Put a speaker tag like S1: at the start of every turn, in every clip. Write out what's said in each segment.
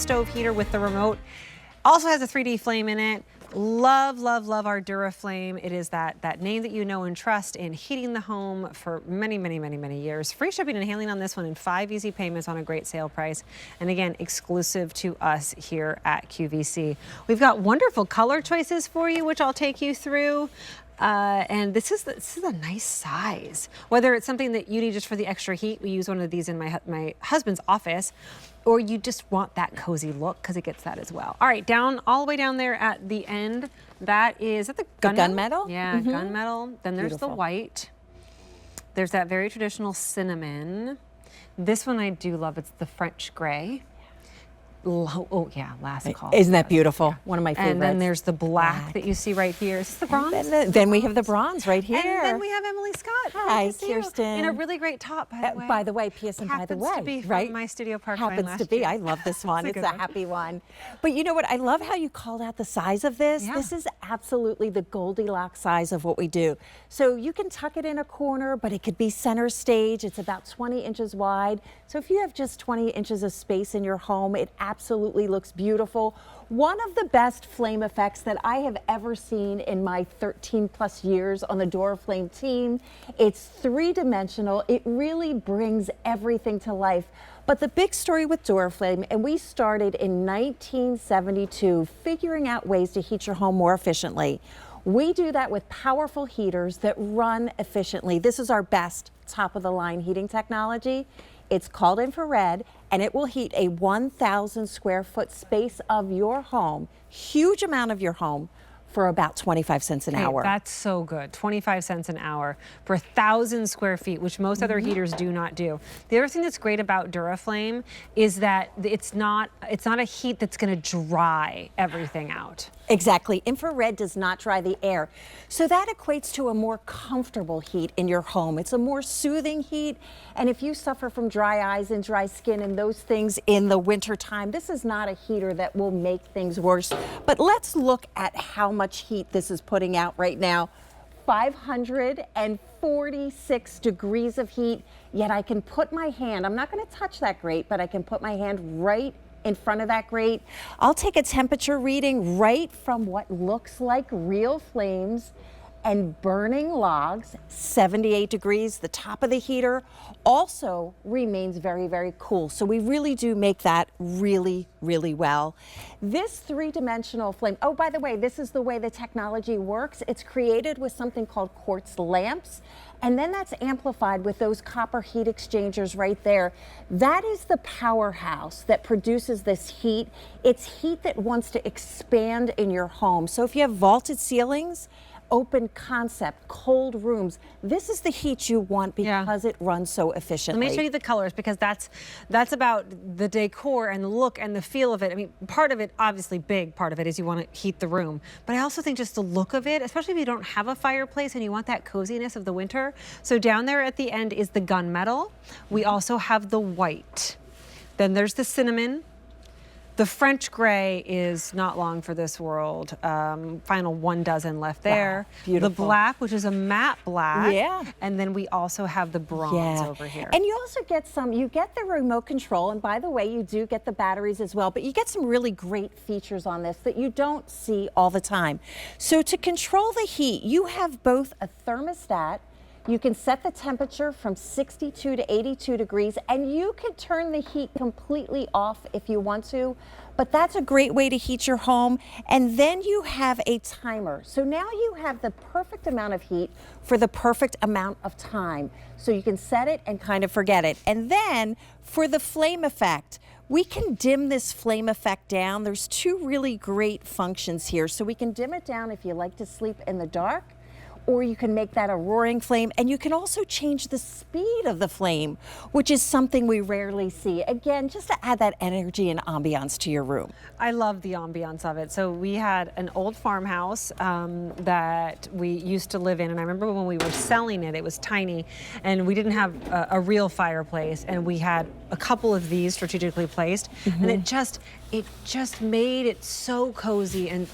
S1: stove heater with the remote. Also has a 3D flame in it. Love, love, love our Duraflame. It is that name that you know and trust in heating the home for many, many, many, many years. Free shipping and handling on this one in 5 easy payments on a great sale price. And again, exclusive to us here at QVC. We've got wonderful color choices for you, which I'll take you through. And this is a nice size. Whether it's something that you need just for the extra heat, we use one of these in my husband's office, or you just want that cozy look because it gets that as well. All right, down all the way down there at the end, that is the gunmetal? Yeah, gunmetal. Then there's the white. There's that very traditional cinnamon. This one I do love. It's the French gray. Oh yeah, last call.
S2: Isn't that beautiful? Yeah. One of my favorites.
S1: And then there's the black that you see right here. Is this the bronze?
S2: Then we have the bronze right here.
S1: And then we have Emily Scott.
S2: Hi, Kirsten.
S1: In a really great top, by the way.
S2: By the way, P.S. and by the way,
S1: happens to be from my studio park
S2: happens to be.
S1: year.
S2: I love this one. It's a happy one. But you know what? I love how you called out the size of this. Yeah. This is absolutely the Goldilocks size of what we do. So you can tuck it in a corner, but it could be center stage. It's about 20 inches wide. So if you have just 20 inches of space in your home, it absolutely looks beautiful. One of the best flame effects that I have ever seen in my 13 plus years on the Duraflame team. It's three-dimensional. It really brings everything to life. But the big story with Duraflame, and we started in 1972 figuring out ways to heat your home more efficiently. We do that with powerful heaters that run efficiently. This is our best top-of-the-line heating technology. It's called infrared, and it will heat a 1,000 square foot space of your home, huge amount of your home, for about 25 cents an hour.
S1: That's so good. 25 cents an hour for 1,000 square feet, which most other heaters do not do. The other thing that's great about Duraflame is that it's not a heat that's going to dry everything out.
S2: Exactly. Infrared does not dry the air. So that equates to a more comfortable heat in your home. It's a more soothing heat. And if you suffer from dry eyes and dry skin and those things in the winter time, this is not a heater that will make things worse. But let's look at how much heat this is putting out right now. 546 degrees of heat, yet I can put my hand, I'm not going to touch that grate, but I can put my hand right in front of that grate. I'll take a temperature reading right from what looks like real flames and burning logs. 78 degrees. The top of the heater also remains very, very cool. So we really do make that really, really well. This three-dimensional flame, oh, by the way, this is the way the technology works. It's created with something called quartz lamps, and then that's amplified with those copper heat exchangers right there. That is the powerhouse that produces this heat. It's heat that wants to expand in your home. So if you have vaulted ceilings, open concept, cold rooms, this is the heat you want because it runs so efficiently.
S1: Let me show you the colors, because that's about the decor and the look and the feel of it. I mean, part of it, obviously big part of it, is you want to heat the room. But I also think just the look of it, especially if you don't have a fireplace and you want that coziness of the winter. So down there at the end is the gunmetal. We also have the white. Then there's the cinnamon. The French gray is not long for this world. Final 1 dozen left there.
S2: Wow, beautiful.
S1: The black, which is a matte black.
S2: Yeah.
S1: And then we also have the bronze over here.
S2: And you also get you get the remote control. And by the way, you do get the batteries as well. But you get some really great features on this that you don't see all the time. So to control the heat, you have both a thermostat. You can set the temperature from 62 to 82 degrees, and you can turn the heat completely off if you want to, but that's a great way to heat your home. And then you have a timer. So now you have the perfect amount of heat for the perfect amount of time. So you can set it and kind of forget it. And then for the flame effect, we can dim this flame effect down. There's 2 really great functions here. So we can dim it down if you like to sleep in the dark, or you can make that a roaring flame, and you can also change the speed of the flame, which is something we rarely see. Again, just to add that energy and ambiance to your room.
S1: I love the ambiance of it. So we had an old farmhouse that we used to live in, and I remember when we were selling it, it was tiny, and we didn't have a real fireplace, and we had a couple of these strategically placed, and it just made it so cozy. And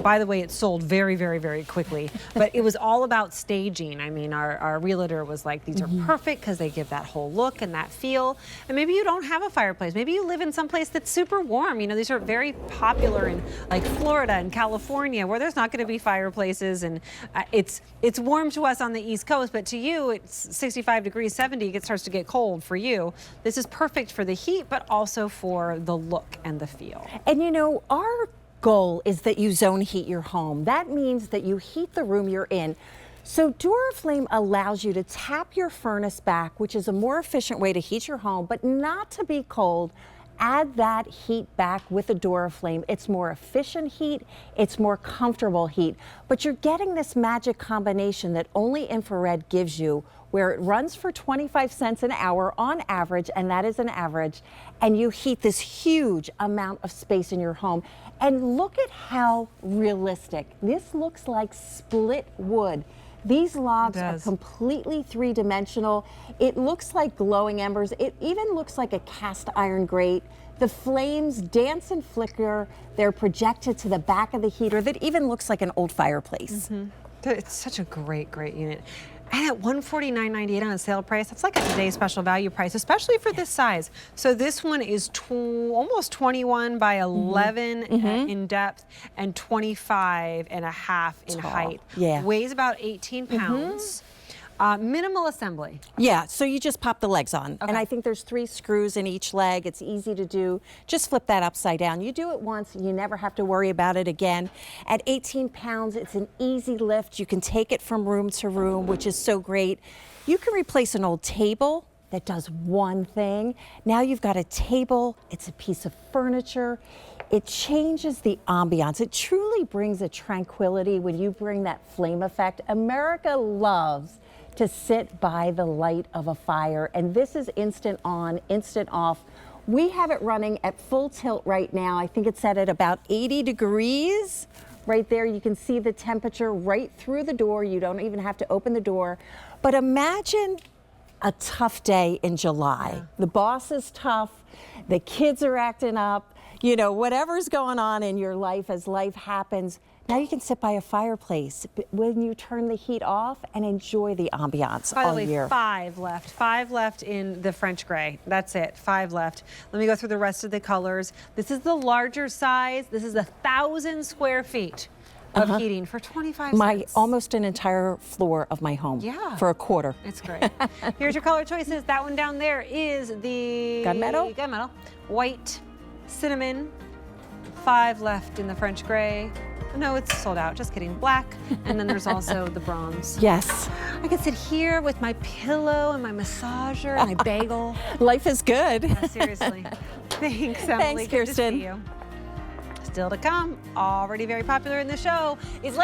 S1: by the way, it sold very, very, very quickly, but it was all about staging. I mean, our realtor was like, these are perfect because they give that whole look and that feel. And maybe you don't have a fireplace. Maybe you live in some place that's super warm. You know, these are very popular in like Florida and California, where there's not going to be fireplaces, and it's warm to us on the East Coast, but to you it's 65 degrees, 70, it starts to get cold for you. This is perfect for the heat, but also for the look and the feel.
S2: And you know, our goal is that you zone heat your home. That means that you heat the room you're in. So Duraflame allows you to tap your furnace back, which is a more efficient way to heat your home, but not to be cold. Add that heat back with a Duraflame. It's more efficient heat, it's more comfortable heat, but you're getting this magic combination that only infrared gives you, where it runs for 25 cents an hour on average, and that is an average, and you heat this huge amount of space in your home. And look at how realistic. This looks like split wood. These logs are completely three-dimensional. It looks like glowing embers. It even looks like a cast iron grate. The flames dance and flicker. They're projected to the back of the heater that even looks like an old fireplace.
S1: It's such a great, great unit. And at $149.98 on a sale price, that's like a today's special value price, especially for this size. So this one is almost 21 by 11 in depth and 25 and a half in height.
S2: Yeah.
S1: Weighs about 18 pounds. Minimal assembly.
S2: Yeah, so you just pop the legs on. And I think there's 3 screws in each leg. It's easy to do. Just flip that upside down. You do it once, you never have to worry about it again. At 18 pounds, it's an easy lift. You can take it from room to room, which is so great. You can replace an old table that does one thing. Now you've got a table, it's a piece of furniture. It changes the ambiance. It truly brings a tranquility when you bring that flame effect. America loves to sit by the light of a fire, and this is instant on, instant off. We have it running at full tilt right now. I think it's set at about 80 degrees. Right there, you can see the temperature right through the door. You don't even have to open the door. But imagine a tough day in July. The boss is tough, the kids are acting up, you know, whatever's going on in your life as life happens. Now you can sit by a fireplace when you turn the heat off and enjoy the ambiance all year.
S1: By the way, 5 left in the French gray. That's it, 5 left. Let me go through the rest of the colors. This is the larger size. This is 1,000 square feet of heating for 25 cents.
S2: Almost an entire floor of my home for a quarter.
S1: It's great. Here's your color choices. That one down there is the
S2: gunmetal,
S1: white, cinnamon. 5 left in the French gray. No, it's sold out. Just kidding. Black. And then there's also the bronze.
S2: Yes.
S1: I could sit here with my pillow and my massager and my bagel.
S2: Life is good.
S1: Yeah, seriously. Thanks, Emily.
S2: Thanks, Kirsten.
S1: Good to see you. Still to come, already very popular in the show, is